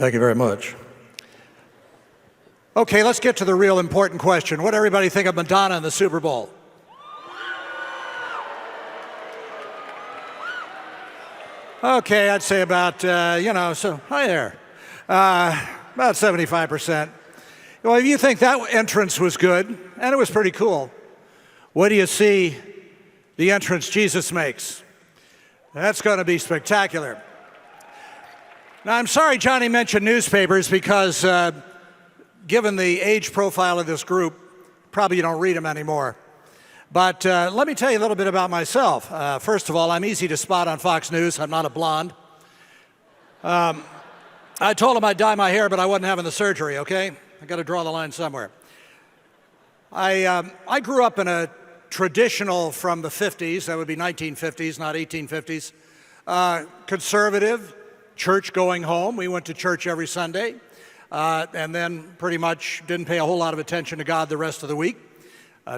Thank you very much. Okay, let's get to the real important question. What do everybody think of Madonna in the Super Bowl? Okay, I'd say about, hi there, about 75%. Well, if you think that entrance was good, and it was pretty cool, what do you see the entrance Jesus makes? That's going to be spectacular. Now, I'm sorry Johnny mentioned newspapers because given the age profile of this group, probably you don't read them anymore. But let me tell you a little bit about myself. First of all, I'm easy to spot on Fox News. I'm not a blonde. I told him I'd dye my hair, but I wasn't having the surgery, okay? I got to draw the line somewhere. I grew up in a traditional, from the 50s, that would be 1950s, not 1850s, conservative, church-going home. We went to church every Sunday, and then pretty much didn't pay a whole lot of attention to God the rest of the week.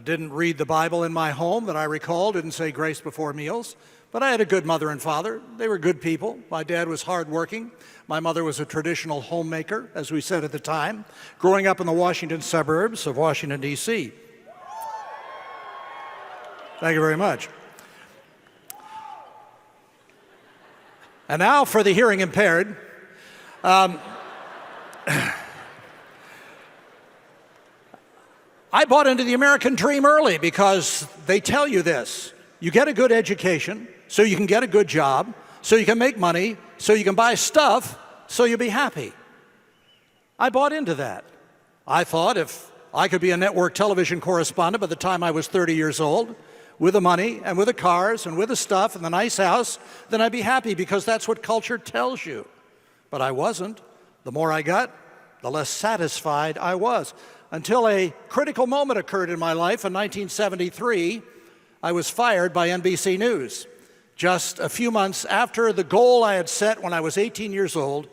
Didn't read the Bible in my home that I recall, didn't say grace before meals. But I had a good mother and father. They were good people. My dad was hardworking. My mother was a traditional homemaker, as we said at the time, growing up in the Washington suburbs of Washington, D.C. Thank you very much. And now for the hearing impaired. I bought into the American dream early because they tell you this. You get a good education, so you can get a good job, so you can make money, so you can buy stuff, so you'll be happy. I bought into that. I thought if I could be a network television correspondent by the time I was 30 years old, with the money and with the cars and with the stuff and the nice house, then I'd be happy because that's what culture tells you. But I wasn't. The more I got, the less satisfied I was. Until a critical moment occurred in my life in 1973, I was fired by NBC News. Just a few months after the goal I had set when I was 18 years old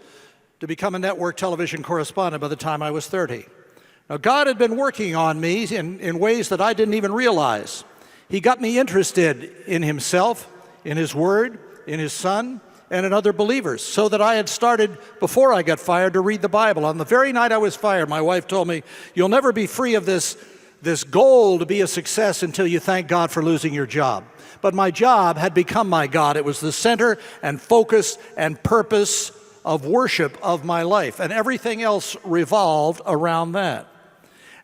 to become a network television correspondent by the time I was 30. Now, God had been working on me in ways that I didn't even realize. He got me interested in himself, in his word, in his son, and in other believers, so that I had started, before I got fired, to read the Bible. On the very night I was fired, my wife told me, "You'll never be free of this goal to be a success until you thank God for losing your job." But my job had become my God. It was the center and focus and purpose of worship of my life, and everything else revolved around that.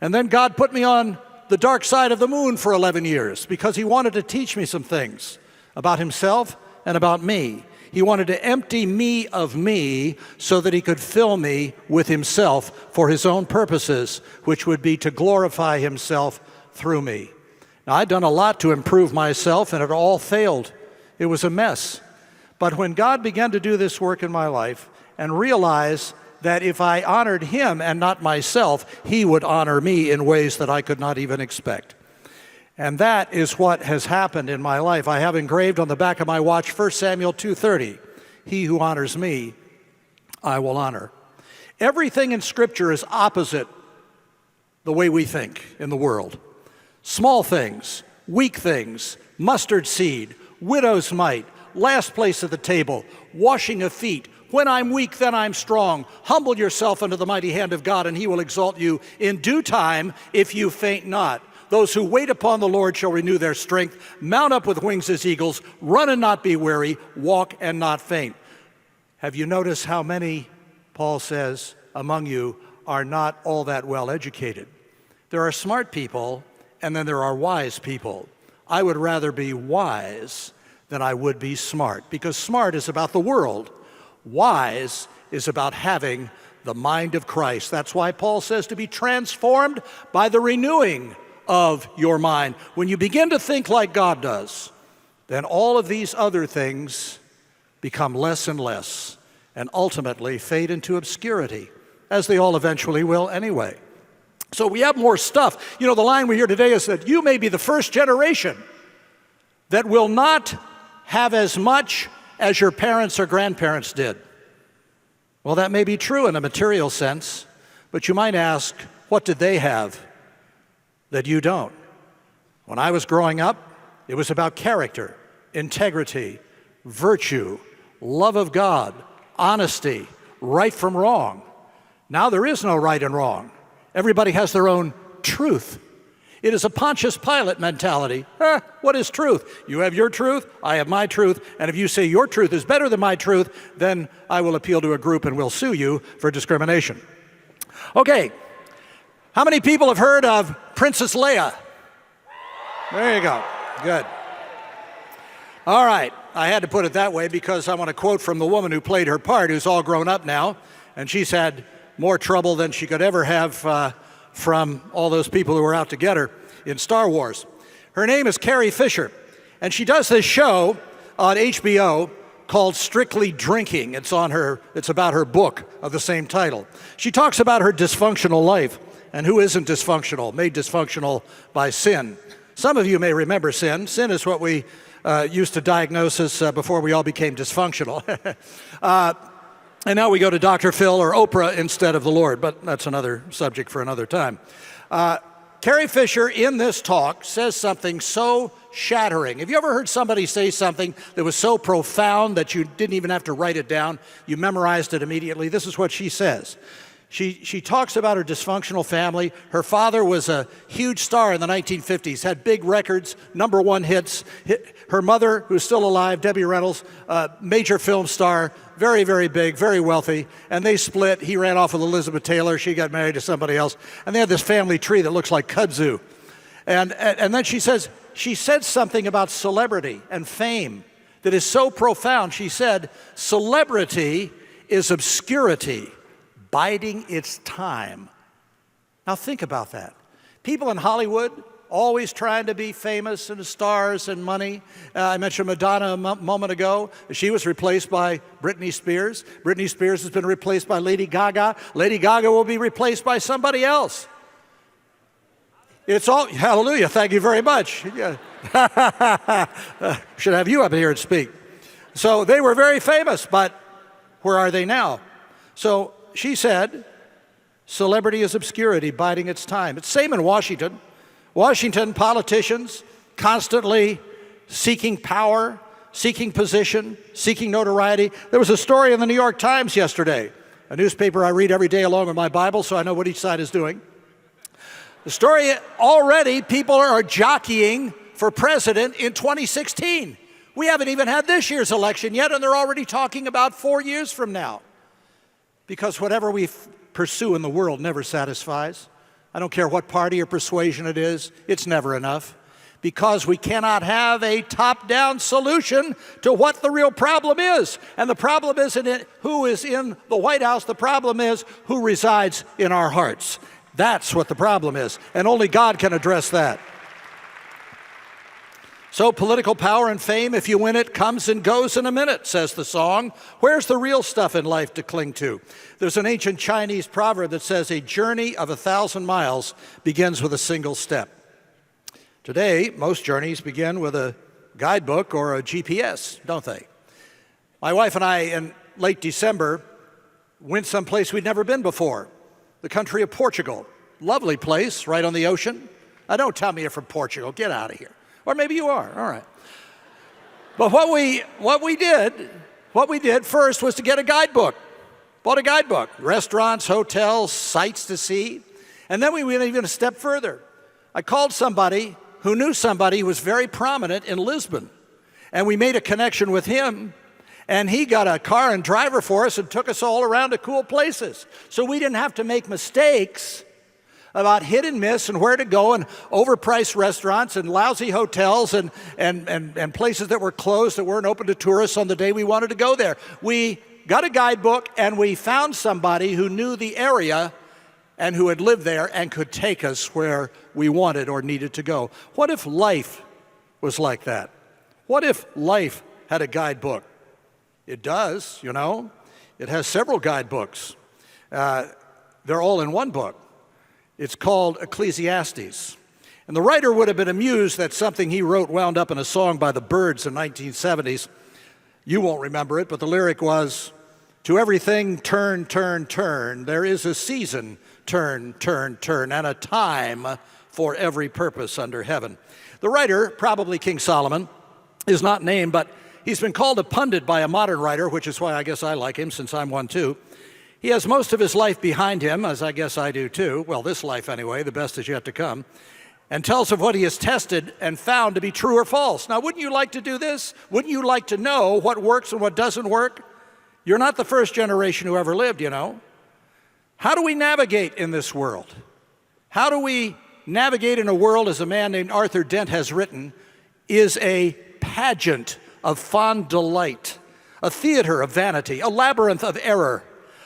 And then God put me on the dark side of the moon for 11 years because he wanted to teach me some things about himself and about me. He wanted to empty me of me so that he could fill me with himself for his own purposes, which would be to glorify himself through me. Now, I'd done a lot to improve myself, and it all failed. It was a mess. But when God began to do this work in my life and realize that if I honored him and not myself, he would honor me in ways that I could not even expect. And that is what has happened in my life. I have engraved on the back of my watch 1 Samuel 2:30, "He who honors me, I will honor." Everything in Scripture is opposite the way we think in the world. Small things, weak things, mustard seed, widow's mite, last place at the table, washing of feet. When I'm weak, then I'm strong. Humble yourself under the mighty hand of God, and he will exalt you in due time if you faint not. Those who wait upon the Lord shall renew their strength, mount up with wings as eagles, run and not be weary, walk and not faint. Have you noticed how many, Paul says, among you are not all that well educated? There are smart people, and then there are wise people. I would rather be wise than I would be smart, because smart is about the world. Wise is about having the mind of Christ. That's why Paul says to be transformed by the renewing of your mind. When you begin to think like God does, then all of these other things become less and less and ultimately fade into obscurity, as they all eventually will anyway. So we have more stuff. You know, the line we hear today is that you may be the first generation that will not have as much as your parents or grandparents did. Well, that may be true in a material sense, but you might ask, what did they have that you don't? When I was growing up, it was about character, integrity, virtue, love of God, honesty, right from wrong. Now there is no right and wrong. Everybody has their own truth. It is a Pontius Pilate mentality. What is truth? You have your truth, I have my truth, and if you say your truth is better than my truth, then I will appeal to a group and will sue you for discrimination. Okay, how many people have heard of Princess Leia? There you go, good. All right, I had to put it that way because I want to quote from the woman who played her part, who's all grown up now, and she's had more trouble than she could ever have from all those people who were out to get her in Star Wars. Her name is Carrie Fisher, and she does this show on HBO called Strictly Drinking. It's about her book of the same title. She talks about her dysfunctional life, and who isn't dysfunctional, made dysfunctional by sin. Some of you may remember sin. Sin is what we used to diagnose as before we all became dysfunctional. And now we go to Dr. Phil or Oprah instead of the Lord, but that's another subject for another time. Carrie Fisher in this talk says something so shattering. Have you ever heard somebody say something that was so profound that you didn't even have to write it down? You memorized it immediately. This is what she says. She talks about her dysfunctional family. Her father was a huge star in the 1950s, had big records, #1 hits. Her mother, who's still alive, Debbie Reynolds, major film star, very, very big, very wealthy, and they split. He ran off with Elizabeth Taylor. She got married to somebody else, and they had this family tree that looks like kudzu. And then she said something about celebrity and fame that is so profound. She said, celebrity is obscurity biding its time. Now think about that. People in Hollywood always trying to be famous and stars and money. I mentioned Madonna a moment ago. She was replaced by Britney Spears. Britney Spears has been replaced by Lady Gaga. Lady Gaga will be replaced by somebody else. It's all, hallelujah, thank you very much. Yeah. Should have you up here and speak. So they were very famous, but where are they now? So she said, celebrity is obscurity biding its time. It's same in Washington. Washington politicians constantly seeking power, seeking position, seeking notoriety. There was a story in the New York Times yesterday, a newspaper I read every day along with my Bible, so I know what each side is doing. The story, already people are jockeying for president in 2016. We haven't even had this year's election yet, and they're already talking about 4 years from now. Because whatever we pursue in the world never satisfies. I don't care what party or persuasion it is, it's never enough. Because we cannot have a top-down solution to what the real problem is. And the problem isn't who is in the White House, the problem is who resides in our hearts. That's what the problem is, and only God can address that. So political power and fame, if you win it, comes and goes in a minute, says the song. Where's the real stuff in life to cling to? There's an ancient Chinese proverb that says a journey of 1,000 miles begins with a single step. Today, most journeys begin with a guidebook or a GPS, don't they? My wife and I, in late December, went someplace we'd never been before, the country of Portugal. Lovely place, right on the ocean. Now, don't tell me you're from Portugal. Get out of here. Or maybe you are, all right. But what we did first was to get a guidebook. Bought a guidebook, restaurants, hotels, sights to see. And then we went even a step further. I called somebody who knew somebody who was very prominent in Lisbon. And we made a connection with him, and he got a car and driver for us and took us all around to cool places. So we didn't have to make mistakes about hit and miss and where to go and overpriced restaurants and lousy hotels and places that were closed that weren't open to tourists on the day we wanted to go there. We got a guidebook and we found somebody who knew the area and who had lived there and could take us where we wanted or needed to go. What if life was like that? What if life had a guidebook? It does, you know. It has several guidebooks. They're all in one book. It's called Ecclesiastes. And the writer would have been amused that something he wrote wound up in a song by the Byrds in the 1970s. You won't remember it, but the lyric was, to everything turn, turn, turn. There is a season, turn, turn, turn, and a time for every purpose under heaven. The writer, probably King Solomon, is not named, but He's been called a pundit by a modern writer, which is why I guess I like him, since I'm one too. He has most of his life behind him, as I guess I do too. Well, this life anyway, the best is yet to come. And tells of what he has tested and found to be true or false. Now, wouldn't you like to do this? Wouldn't you like to know what works and what doesn't work? You're not the first generation who ever lived, you know. How do we navigate in this world? How do we navigate in a world, as a man named Arthur Dent has written, is a pageant of fond delight, a theater of vanity, a labyrinth of error,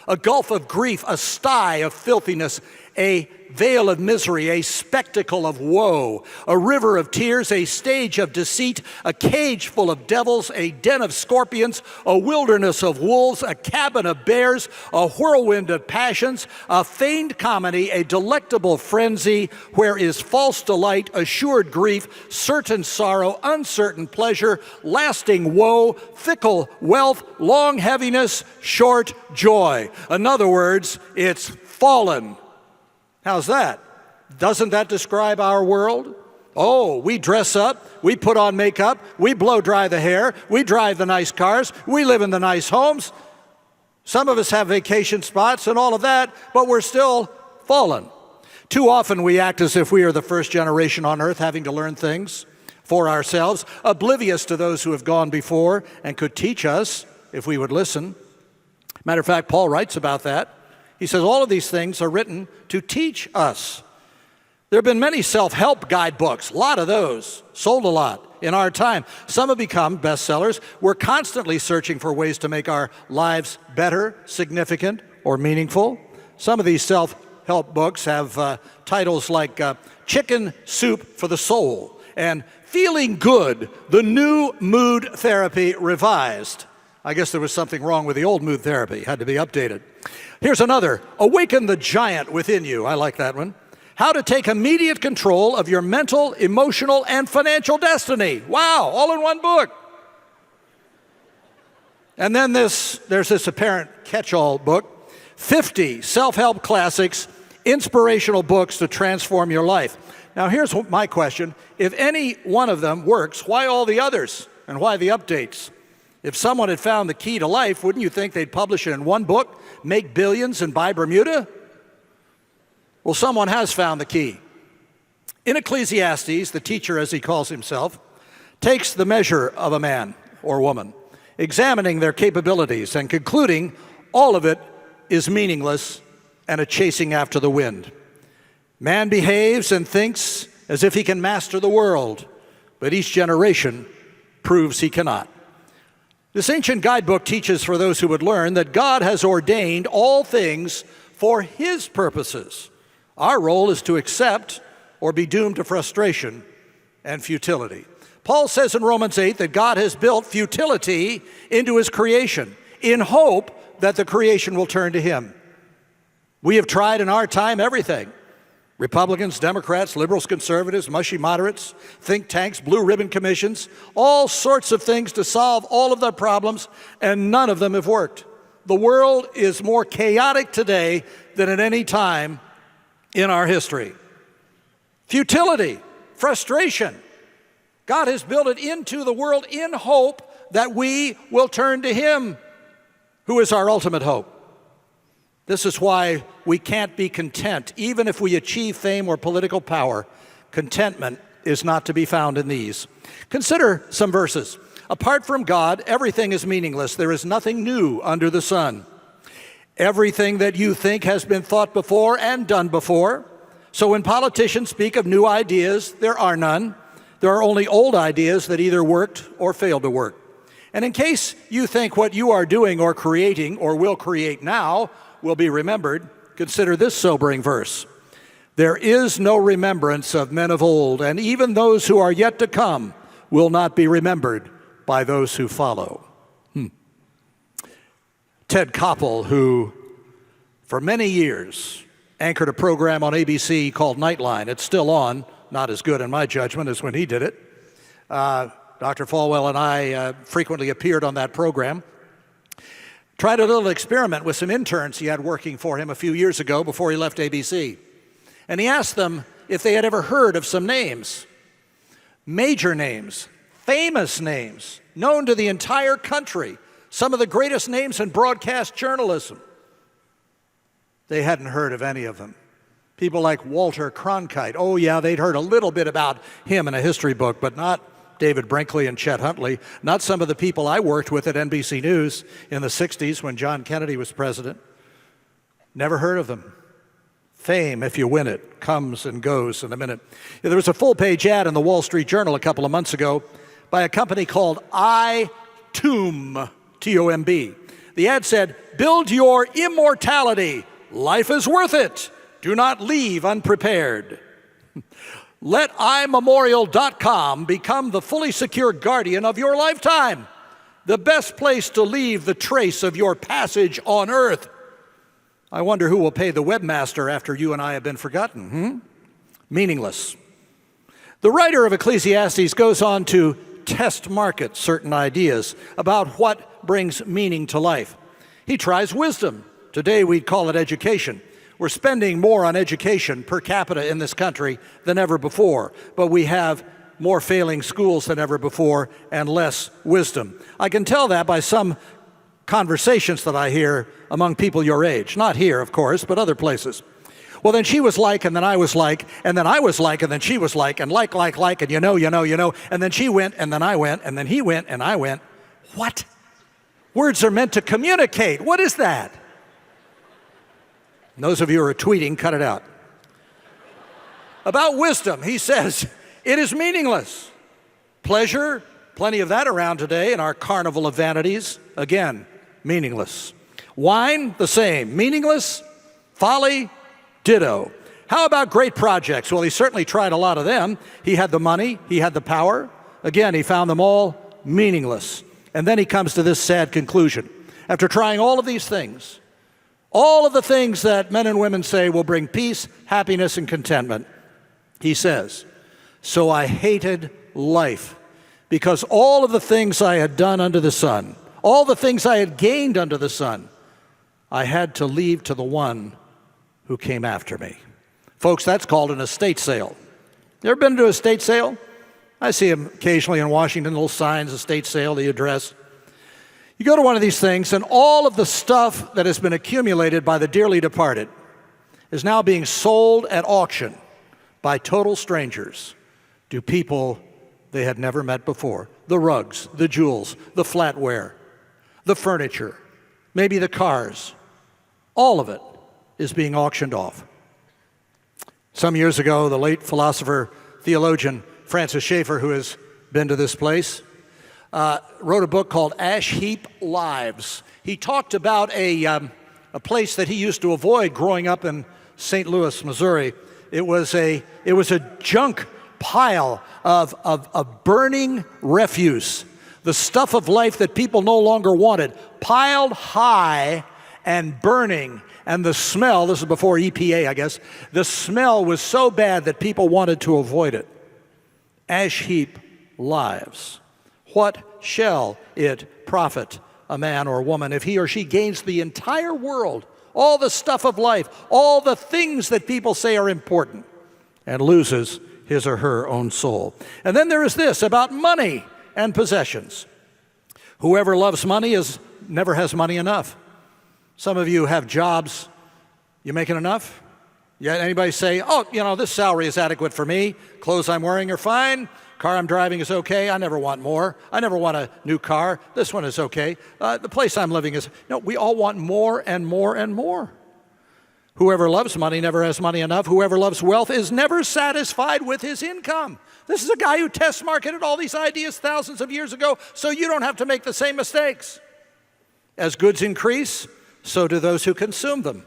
a gulf of grief, a sty of filthiness, a veil of misery, a spectacle of woe, a river of tears, a stage of deceit, a cage full of devils, a den of scorpions, a wilderness of wolves, a cabin of bears, a whirlwind of passions, a feigned comedy, a delectable frenzy, where is false delight, assured grief, certain sorrow, uncertain pleasure, lasting woe, fickle wealth, long heaviness, short joy. In other words, it's fallen. How's that? Doesn't that describe our world? Oh, we dress up, we put on makeup, we blow dry the hair, we drive the nice cars, we live in the nice homes. Some of us have vacation spots and all of that, but we're still fallen. Too often we act as if we are the first generation on earth, having to learn things for ourselves, oblivious to those who have gone before and could teach us if we would listen. Matter of fact, Paul writes about that. He says all of these things are written to teach us. There have been many self-help guidebooks, a lot of those, sold a lot in our time. Some have become bestsellers. We're constantly searching for ways to make our lives better, significant, or meaningful. Some of these self-help books have titles like Chicken Soup for the Soul and Feeling Good, the New Mood Therapy Revised. I guess there was something wrong with the old mood therapy, had to be updated. Here's another, Awaken the Giant Within You. I like that one. How to take immediate control of your mental, emotional, and financial destiny. Wow, all in one book. And then there's this apparent catch-all book, 50 self-help classics, inspirational books to transform your life. Now here's my question. If any one of them works, why all the others? And why the updates? If someone had found the key to life, wouldn't you think they'd publish it in one book, make billions, and buy Bermuda? Well, someone has found the key. In Ecclesiastes, the teacher, as he calls himself, takes the measure of a man or woman, examining their capabilities and concluding all of it is meaningless and a chasing after the wind. Man behaves and thinks as if he can master the world, but each generation proves he cannot. This ancient guidebook teaches for those who would learn that God has ordained all things for His purposes. Our role is to accept or be doomed to frustration and futility. Paul says in Romans 8 that God has built futility into His creation in hope that the creation will turn to Him. We have tried in our time everything. Republicans, Democrats, liberals, conservatives, mushy moderates, think tanks, blue ribbon commissions, all sorts of things to solve all of the problems, and none of them have worked. The world is more chaotic today than at any time in our history. Futility, frustration. God has built it into the world in hope that we will turn to Him, who is our ultimate hope. This is why we can't be content. Even if we achieve fame or political power, contentment is not to be found in these. Consider some verses. Apart from God, everything is meaningless. There is nothing new under the sun. Everything that you think has been thought before and done before. So when politicians speak of new ideas, there are none. There are only old ideas that either worked or failed to work. And in case you think what you are doing or creating or will create now will be remembered, consider this sobering verse. There is no remembrance of men of old, and even those who are yet to come will not be remembered by those who follow. Ted Koppel, who for many years anchored a program on ABC called Nightline. It's still on, not as good in my judgment as when he did it. Dr. Falwell and I frequently appeared on that program. Tried a little experiment with some interns he had working for him a few years ago before he left ABC. And he asked them if they had ever heard of some names, major names, famous names, known to the entire country, some of the greatest names in broadcast journalism. They hadn't heard of any of them. People like Walter Cronkite. Oh, yeah, they'd heard a little bit about him in a history book, but not David Brinkley and Chet Huntley, not some of the people I worked with at NBC News in the 60s when John Kennedy was president. Never heard of them. Fame, if you win it, comes and goes in a minute. There was a full-page ad in the Wall Street Journal a couple of months ago by a company called iTomb, T-O-M-B. The ad said, "Build your immortality. Life is worth it. Do not leave unprepared." Let imemorial.com become the fully secure guardian of your lifetime, the best place to leave the trace of your passage on earth. I wonder who will pay the webmaster after you and I have been forgotten. Meaningless. The writer of Ecclesiastes goes on to test market certain ideas about what brings meaning to life. He tries wisdom. Today we'd call it education. We're spending more on education per capita in this country than ever before, but we have more failing schools than ever before and less wisdom. I can tell that by some conversations that I hear among people your age. Not here, of course, but other places. Well, then she was like, and then I was like, and then I was like, and then she was like, and like, and you know, and then she went, and then I went, and then he went, and I went. What? Words are meant to communicate. What is that? And those of you who are tweeting, cut it out. About wisdom, he says, it is meaningless. Pleasure, plenty of that around today in our carnival of vanities. Again, meaningless. Wine, the same. Meaningless. Folly, ditto. How about great projects? Well, he certainly tried a lot of them. He had the money, he had the power. Again, he found them all meaningless. And then he comes to this sad conclusion. After trying all of these things, all of the things that men and women say will bring peace, happiness, and contentment, he says, "So I hated life, because all of the things I had done under the sun, all the things I had gained under the sun, I had to leave to the one who came after me." Folks, that's called an estate sale. You ever been to an estate sale? I see them occasionally in Washington, little signs, estate sale, the address. You go to one of these things, and all of the stuff that has been accumulated by the dearly departed is now being sold at auction by total strangers to people they had never met before. The rugs, the jewels, the flatware, the furniture, maybe the cars. All of it is being auctioned off. Some years ago, the late philosopher, theologian Francis Schaeffer, who has been to this place, wrote a book called Ash Heap Lives. He talked about a place that he used to avoid growing up in St. Louis, Missouri. It was a junk pile of burning refuse, the stuff of life that people no longer wanted, piled high and burning. And the smell, this is before EPA, I guess, the smell was so bad that people wanted to avoid it. Ash heap lives. What shall it profit a man or woman if he or she gains the entire world, all the stuff of life, all the things that people say are important, and loses his or her own soul? And then there is this about money and possessions. Whoever loves money never has money enough. Some of you have jobs. You making enough? Yeah, anybody say, "Oh, this salary is adequate for me. Clothes I'm wearing are fine. Car I'm driving is okay. I never want more. I never want a new car. This one is okay. The place I'm living is..." No, we all want more and more and more. Whoever loves money never has money enough. Whoever loves wealth is never satisfied with his income. This is a guy who test marketed all these ideas thousands of years ago, so you don't have to make the same mistakes. As goods increase, so do those who consume them.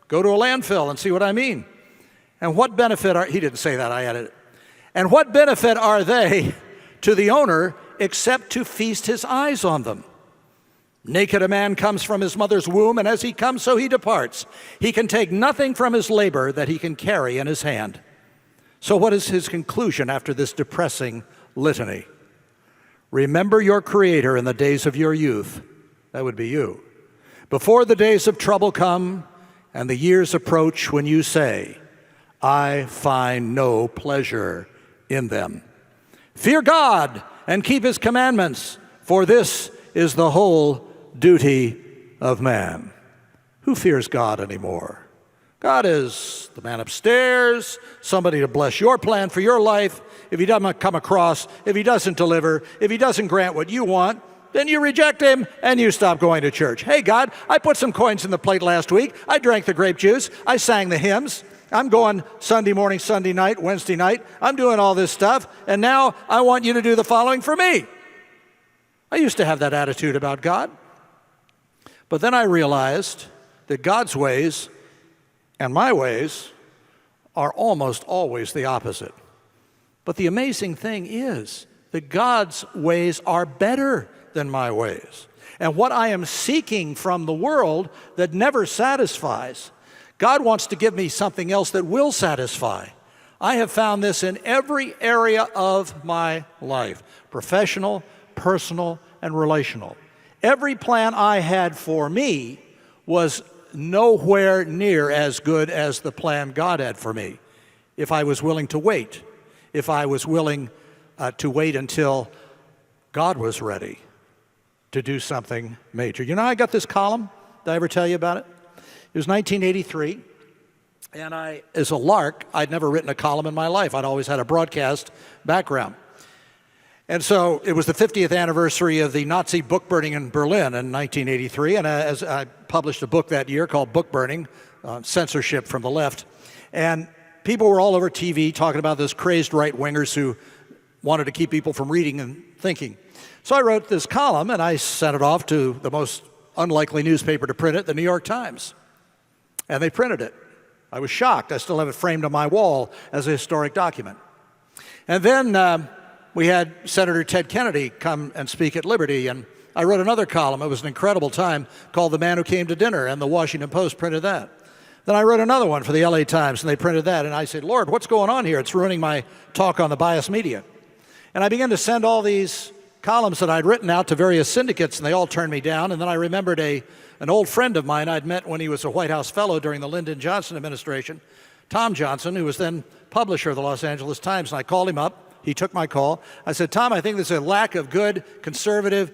Go to a landfill and see what I mean. And what benefit he didn't say that, I added it. And what benefit are they to the owner except to feast his eyes on them? Naked a man comes from his mother's womb, and as he comes, so he departs. He can take nothing from his labor that he can carry in his hand. So what is his conclusion after this depressing litany? Remember your Creator in the days of your youth. That would be you. Before the days of trouble come and the years approach when you say, "I find no pleasure in them." Fear God and keep his commandments, For this is the whole duty of man. Who fears God anymore? God is the man upstairs, somebody to bless your plan for your life. If he doesn't come across, if he doesn't deliver, if he doesn't grant what you want, then you reject him and you stop going to church. Hey, God, I put some coins in the plate last week. I drank the grape juice. I sang the hymns. I'm going Sunday morning, Sunday night, Wednesday night. I'm doing all this stuff, and now I want you to do the following for me. I used to have that attitude about God. But then I realized that God's ways and my ways are almost always the opposite. But the amazing thing is that God's ways are better than my ways. And what I am seeking from the world that never satisfies, God wants to give me something else that will satisfy. I have found this in every area of my life, professional, personal, and relational. Every plan I had for me was nowhere near as good as the plan God had for me, if I was willing to wait, if I was willing to wait until God was ready to do something major. You know, I got this column. Did I ever tell you about it? It was 1983, and as a lark, I'd never written a column in my life. I'd always had a broadcast background. And so it was the 50th anniversary of the Nazi book burning in Berlin in 1983, and as I published a book that year called Book Burning, Censorship from the Left, and people were all over TV talking about those crazed right-wingers who wanted to keep people from reading and thinking. So I wrote this column, and I sent it off to the most unlikely newspaper to print it, the New York Times. And they printed it. I was shocked. I still have it framed on my wall as a historic document. And then we had Senator Ted Kennedy come and speak at Liberty, and I wrote another column. It was an incredible time called The Man Who Came to Dinner, and the Washington Post printed that. Then I wrote another one for the LA Times, and they printed that. And I said, Lord, what's going on here? It's ruining my talk on the biased media. And I began to send all these columns that I'd written out to various syndicates, and they all turned me down. And then I remembered an old friend of mine I'd met when he was a White House fellow during the Lyndon Johnson administration, Tom Johnson, who was then publisher of the Los Angeles Times. And I called him up. He took my call. I said, Tom, I think there's a lack of good conservative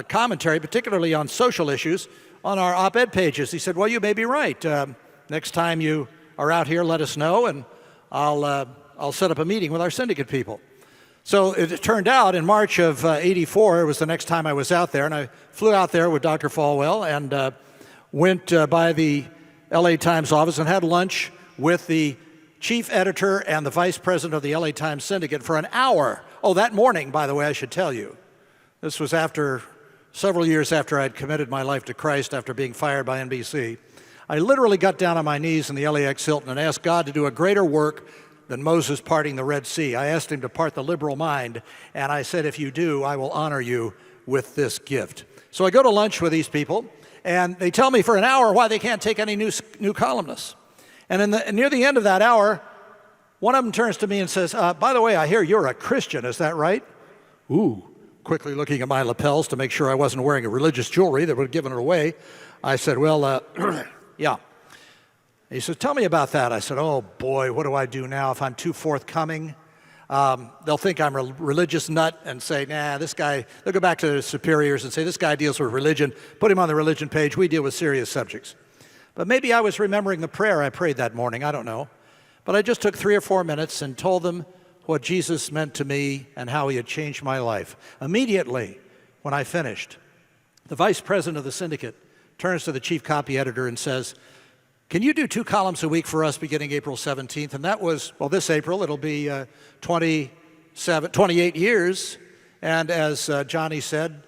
commentary, particularly on social issues, on our op-ed pages. He said, well, you may be right. Next time you are out here, let us know, and I'll set up a meeting with our syndicate people. So it turned out in March of '84, it was the next time I was out there, and I flew out there with Dr. Falwell and went by the LA Times office and had lunch with the chief editor and the vice president of the LA Times Syndicate for an hour. Oh, that morning, by the way, I should tell you. This was several years after I'd committed my life to Christ after being fired by NBC. I literally got down on my knees in the LAX Hilton and asked God to do a greater work than Moses parting the Red Sea. I asked him to part the liberal mind, and I said, if you do, I will honor you with this gift. So I go to lunch with these people, and they tell me for an hour why they can't take any new columnists. And near the end of that hour, one of them turns to me and says, by the way, I hear you're a Christian, is that right? Ooh, quickly looking at my lapels to make sure I wasn't wearing a religious jewelry that would have given it away. I said, well, yeah. He said, tell me about that. I said, oh boy, what do I do now if I'm too forthcoming? They'll think I'm a religious nut and say, nah, this guy, they'll go back to their superiors and say, this guy deals with religion. Put him on the religion page. We deal with serious subjects. But maybe I was remembering the prayer I prayed that morning. I don't know. But I just took 3 or 4 minutes and told them what Jesus meant to me and how he had changed my life. Immediately, when I finished, the vice president of the syndicate turns to the chief copy editor and says, can you do 2 columns a week for us beginning April 17th? And that was, well, this April, it'll be 28 years. And as Johnny said,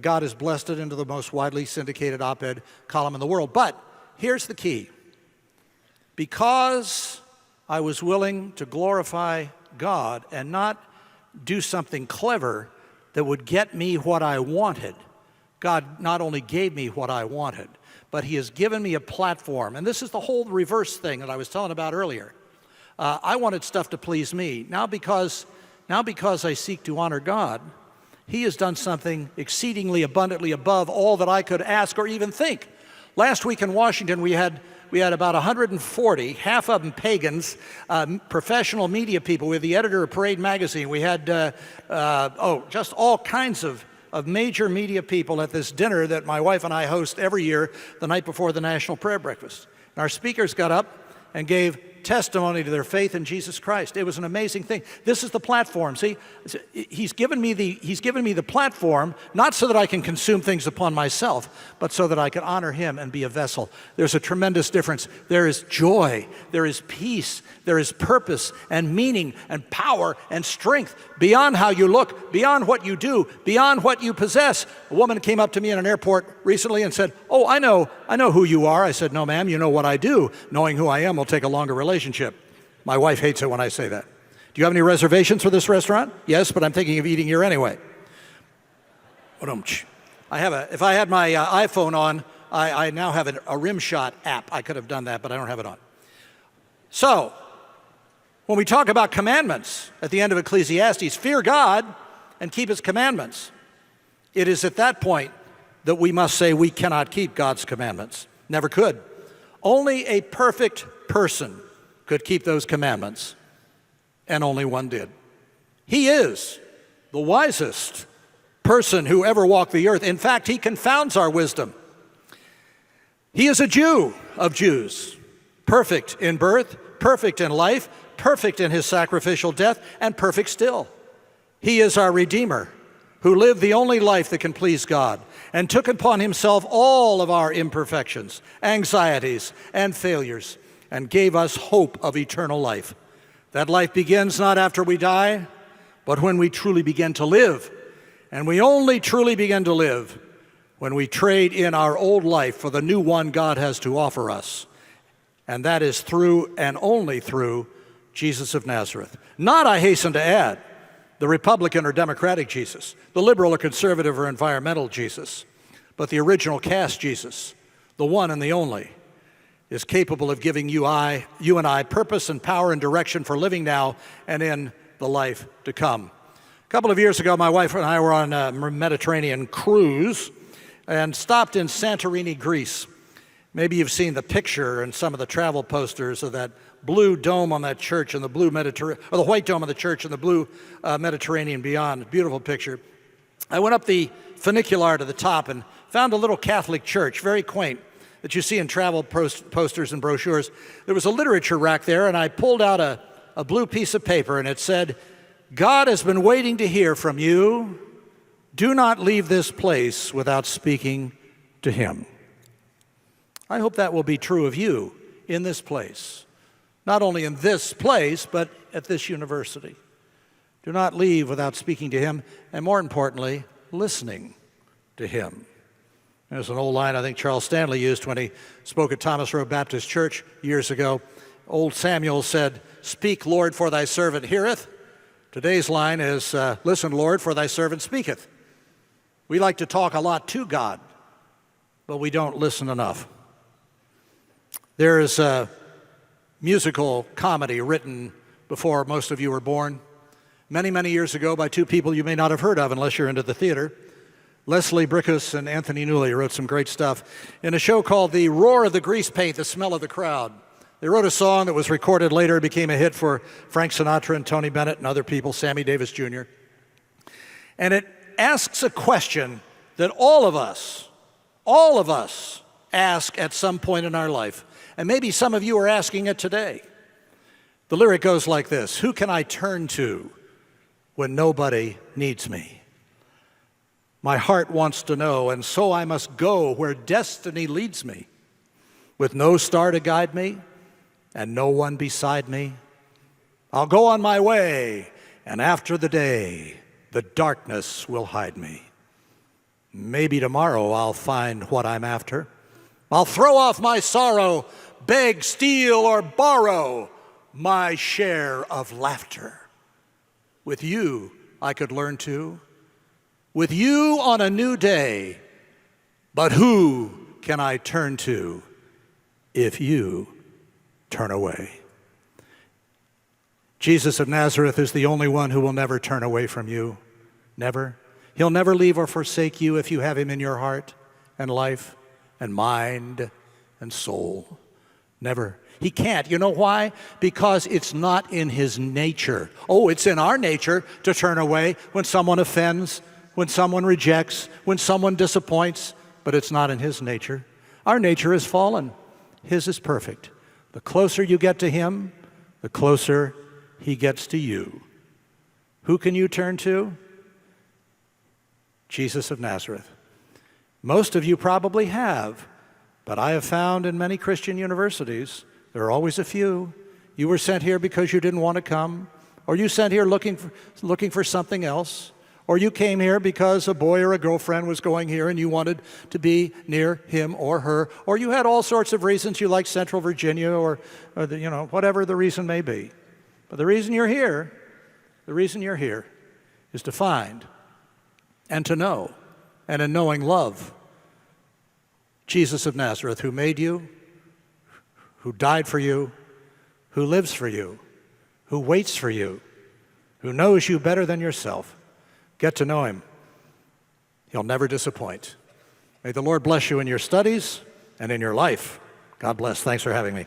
God has blessed it into the most widely syndicated op-ed column in the world. But here's the key. Because I was willing to glorify God and not do something clever that would get me what I wanted, God not only gave me what I wanted, but he has given me a platform. And this is the whole reverse thing that I was telling about earlier. I wanted stuff to please me. Now because I seek to honor God, he has done something exceedingly abundantly above all that I could ask or even think. Last week in Washington, we had about 140, half of them pagans, professional media people. We had the editor of Parade magazine. We had, just all kinds of of major media people at this dinner that my wife and I host every year the night before the National Prayer Breakfast. And our speakers got up and gave testimony to their faith in Jesus Christ. It was an amazing thing. This is the platform. See, he's given me the platform, not so that I can consume things upon myself, but so that I can honor him and be a vessel. There's a tremendous difference. There is joy, there is peace, there is purpose and meaning and power and strength beyond how you look, beyond what you do, beyond what you possess. A woman came up to me in an airport recently and said, "Oh, I know who you are." I said, "No, ma'am, you know what I do. Knowing who I am will take a longer relationship." My wife hates it when I say that. "Do you have any reservations for this restaurant?" "Yes, but I'm thinking of eating here anyway." If I had my iPhone on, I now have a Rimshot app. I could have done that, but I don't have it on. So, when we talk about commandments at the end of Ecclesiastes, fear God and keep his commandments. It is at that point that we must say we cannot keep God's commandments. Never could. Only a perfect person could keep those commandments, and only one did. He is the wisest person who ever walked the earth. In fact, he confounds our wisdom. He is a Jew of Jews, perfect in birth, perfect in life, perfect in his sacrificial death, and perfect still. He is our Redeemer, who lived the only life that can please God and took upon himself all of our imperfections, anxieties, and failures, and gave us hope of eternal life. That life begins not after we die, but when we truly begin to live. And we only truly begin to live when we trade in our old life for the new one God has to offer us. And that is through and only through Jesus of Nazareth. Not, I hasten to add, the Republican or Democratic Jesus, the liberal or conservative or environmental Jesus, but the original cast Jesus, the one and the only, is capable of giving you and I purpose and power and direction for living now and in the life to come. A couple of years ago, my wife and I were on a Mediterranean cruise and stopped in Santorini, Greece. Maybe you've seen the picture and some of the travel posters of that blue dome on that church and the blue Mediterranean, or the white dome on the church and the blue Mediterranean beyond. Beautiful picture. I went up the funicular to the top and found a little Catholic church, very quaint, that you see in travel posters and brochures. There was a literature rack there, and I pulled out a blue piece of paper, and it said, "God has been waiting to hear from you. Do not leave this place without speaking to him." I hope that will be true of you in this place. Not only in this place, but at this university. Do not leave without speaking to him, and more importantly, listening to him. There's an old line I think Charles Stanley used when he spoke at Thomas Road Baptist Church years ago. Old Samuel said, "Speak, Lord, for thy servant heareth." Today's line is, "Listen, Lord, for thy servant speaketh." We like to talk a lot to God, but we don't listen enough. There is a musical comedy written before most of you were born, many, many years ago by two people you may not have heard of unless you're into the theater. Leslie Brickus and Anthony Newley wrote some great stuff in a show called The Roar of the Grease Paint, The Smell of the Crowd. They wrote a song that was recorded later, became a hit for Frank Sinatra and Tony Bennett and other people, Sammy Davis Jr. And it asks a question that all of us ask at some point in our life. And maybe some of you are asking it today. The lyric goes like this: "Who can I turn to when nobody needs me? My heart wants to know, and so I must go where destiny leads me. With no star to guide me and no one beside me, I'll go on my way, and after the day, the darkness will hide me. Maybe tomorrow I'll find what I'm after. I'll throw off my sorrow, beg, steal, or borrow my share of laughter. With you I could learn to, with you on a new day, but who can I turn to if you turn away?" Jesus of Nazareth is the only one who will never turn away from you. Never. He'll never leave or forsake you if you have him in your heart and life and mind and soul. Never. He can't. You know why? Because it's not in his nature. Oh, it's in our nature to turn away when someone offends, when someone rejects, when someone disappoints, but it's not in his nature. Our nature is fallen. His is perfect. The closer you get to him, the closer he gets to you. Who can you turn to? Jesus of Nazareth. Most of you probably have, but I have found in many Christian universities, there are always a few. You were sent here because you didn't want to come, or you sent here looking for something else, or you came here because a boy or a girlfriend was going here and you wanted to be near him or her, or you had all sorts of reasons you like Central Virginia or whatever the reason may be. But the reason you're here is to find and to know, and in knowing love, Jesus of Nazareth, who made you, who died for you, who lives for you, who waits for you, who knows you better than yourself. Get to know him. He'll never disappoint. May the Lord bless you in your studies and in your life. God bless. Thanks for having me.